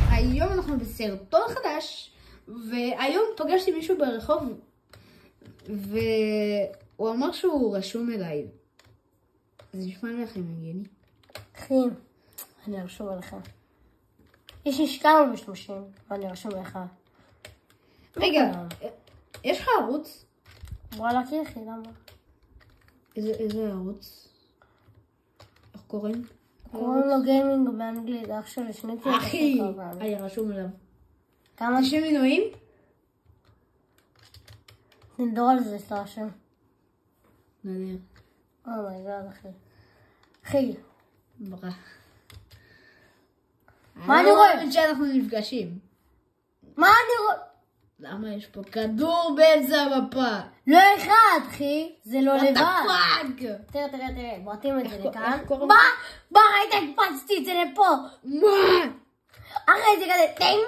היום אנחנו בסרטון חדש, והיום פגשתי מישהו ברחוב והוא אמר שהוא רשום אליי. זה נשמע לי הכי מגיני. אחי, אני רשום עליך. יש לי כמה משתמשים ואני רשום עליך. רגע, יש לך ערוץ? וואלה כי אחי, למה? איזה ערוץ? איך קוראים? קוראים לו גיימינג באנגלית, אח שלי שניתי. אחי, אני רשום אליו. כמה? 90 מנויים? נדור על זה שאתה רשום. נדיר. אומייגאד אחי. אחי. ברא. מה אני רואה? אני שאנחנו נפגשים. מה אני רואה? למה יש פה כדור באמצע המפה? לא אחד אחי, זה לא לבד. פאק! תראה, בועטים את זה לכאן. איך קוראים? מה ראית? הקפצתי את זה לפה. מה? אחרי זה כזה טינג.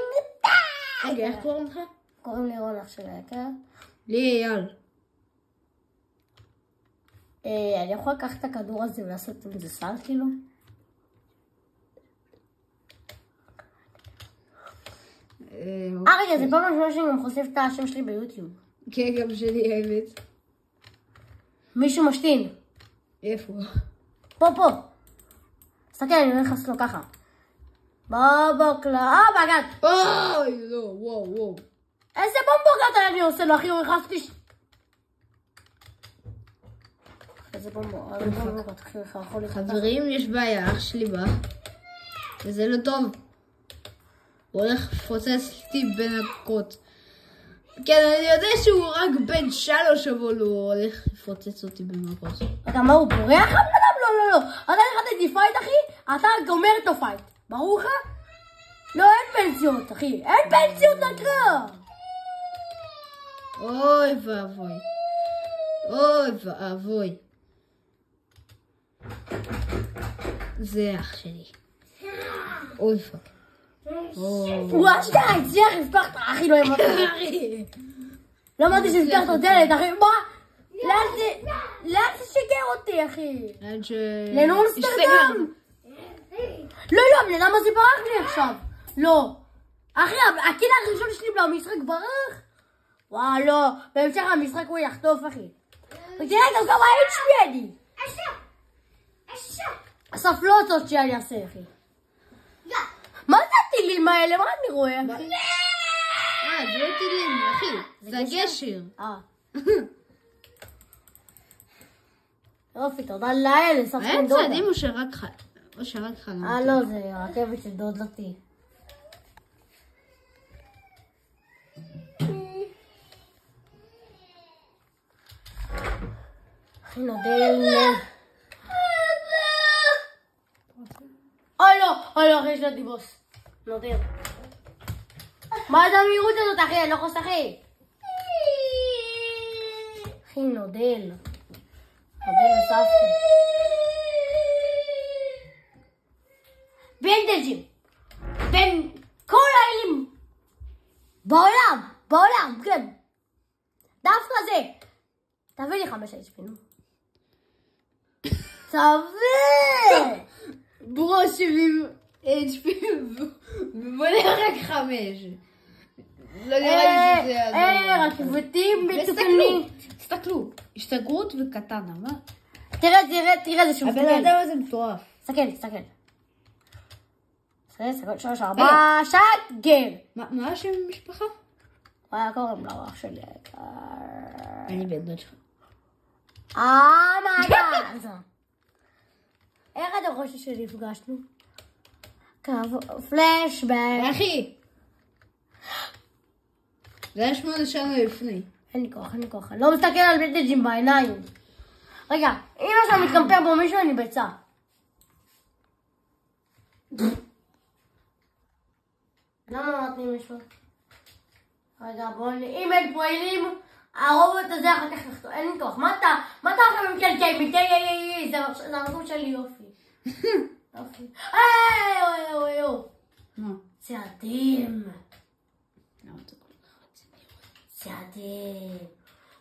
רגע, איך קוראים לך? קוראים לי רון אח שלי היקר. לי אייל. אני יכול לקחת את הכדור הזה ולעשות עם זה סל כאילו? רגע, זה פעם ראשונה שאני גם חושף את השם שלי ביוטיוב. כן, גם שלי האמת. מישהו משתין. איפה? פה. תסתכל, אני הולך לעשות לו ככה. בבוקלה, מגד. אוי, לא, וואו. איזה בומבוקלט אני עושה לו, אחי, הוא נכנס לי... איזה בומבוקלט, אחי, הוא יכול להיחתך. חברים, יש בעיה, אח שלי בא. וזה לא טוב. הוא הולך לפוצץ אותי בנקות. כן, אני יודע שהוא רק בן 3, אבל הוא הולך לפוצץ אותי במכות. אתה מה, הוא בורח? לא. אתה נכנס פייט, אחי? אתה גומר איתו פייט. ברור לך? לא, אין פנסיות, אחי. אין פנסיות לקרב. אוי ואבוי. זה אח שלי. אוי פאק. הוא אשכרה הצליח לפתוח את אחי, לא אמרתי. לא אמרתי שהוא יפתח את הדלת, אחי. מה? לאן זה שיגר אותי, אחי? לנונסטרדם. לא, הבן אדם הזה ברח לי עכשיו. לא. אחי, הקטע הראשון שלי במשחק ברח. וואו, לא. בהמשך המשחק הוא יחטוף, אחי. ותראה גם כמה HP אני. אסף לא זאת שאני אעשה, אחי. מה זה הטילים האלה? מה אני רואה, אחי? זה לא טילים, אחי. זה הגשר. יופי, תודה לאל, אסף היה דודה. צעדים או שרק חלמתי? לא, זה הרכבת של דודתי. אחי נודל. לא, אחי, יש לו דיבוס. נודל. מה זה המהירות הזאת, אחי? אני לא יכול לשחק. אחי, נודל אספתי. בנדג'ים. בין כל האלים. בעולם, כן. דווקא זה. תביא לי 5 HP, נו. תביא! ברו 70 HP ובונה רק 5. לא נראה לי שזה... רכבתים בתוכנית. תסתכלו, השתגרות וקטנה, מה? תראה זה שהוא הבן אדם הזה מטורף. תסתכל. 3, 4, שגר. מה השם המשפחה? מה קוראים לו אח שלי? אני בן דוד שלך. מה זה? איך אתה חושב שנפגשנו? פלשבק. אחי! זה היה 8 שנה לפני. אין לי כוח. אני לא מסתכל על בנדג'ים בעיניים. רגע, אם עכשיו מתקמפר בו מישהו, אני ביצה. למה נותנים מישהו? רגע, אם אין פה אלים, הרובוט הזה אחר כך נחתו. אין לי כוח. מה אתה עכשיו מקלקל? זה המקום שלי יופי. אוי. מה? צעדים.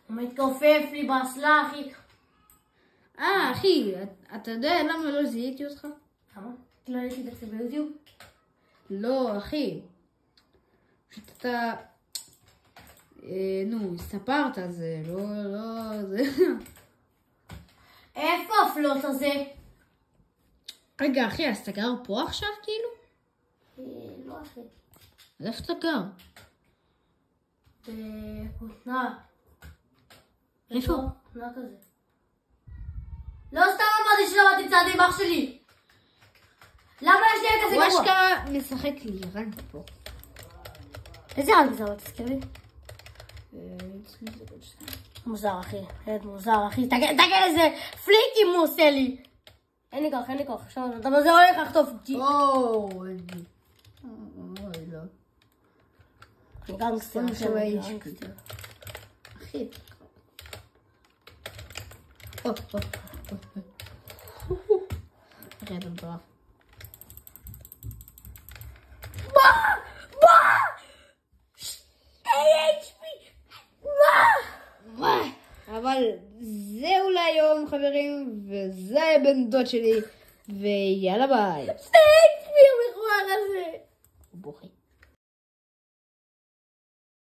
הוא מתכופף לי באסלה, אחי. אחי, אתה יודע למה לא זיהיתי אותך? למה? לא ראיתי את זה ביוטיוב? לא, אחי. פשוט אתה... נו, הסתפרת, זה לא, זה... איפה הפלוט הזה? רגע, אחי, אז אתה גר פה עכשיו, כאילו? לא, אחי. אז איפה אתה גר? בכותנה. איפה? כותנה כזה. לא סתם אמרתי שלמדתי צעד עם אח שלי. למה יש לי כזה גרוע? הוא אשכרה משחק לי, רן פה. איזה רן זה? תזכיר לי? מוזר, אחי. ילד מוזר, אחי. תגיד איזה פליקים הוא עושה לי. אין לי כוח. עכשיו אתה זה הולך לחטוף אותי. אוי, לא. אני גם גסטר. אחי. אחי, אתה מטורף. אבל זהו להיום, חברים, וזה היה בן דוד שלי, ויאללה ביי. שייקספיר מכוער הזה. הוא בוכה.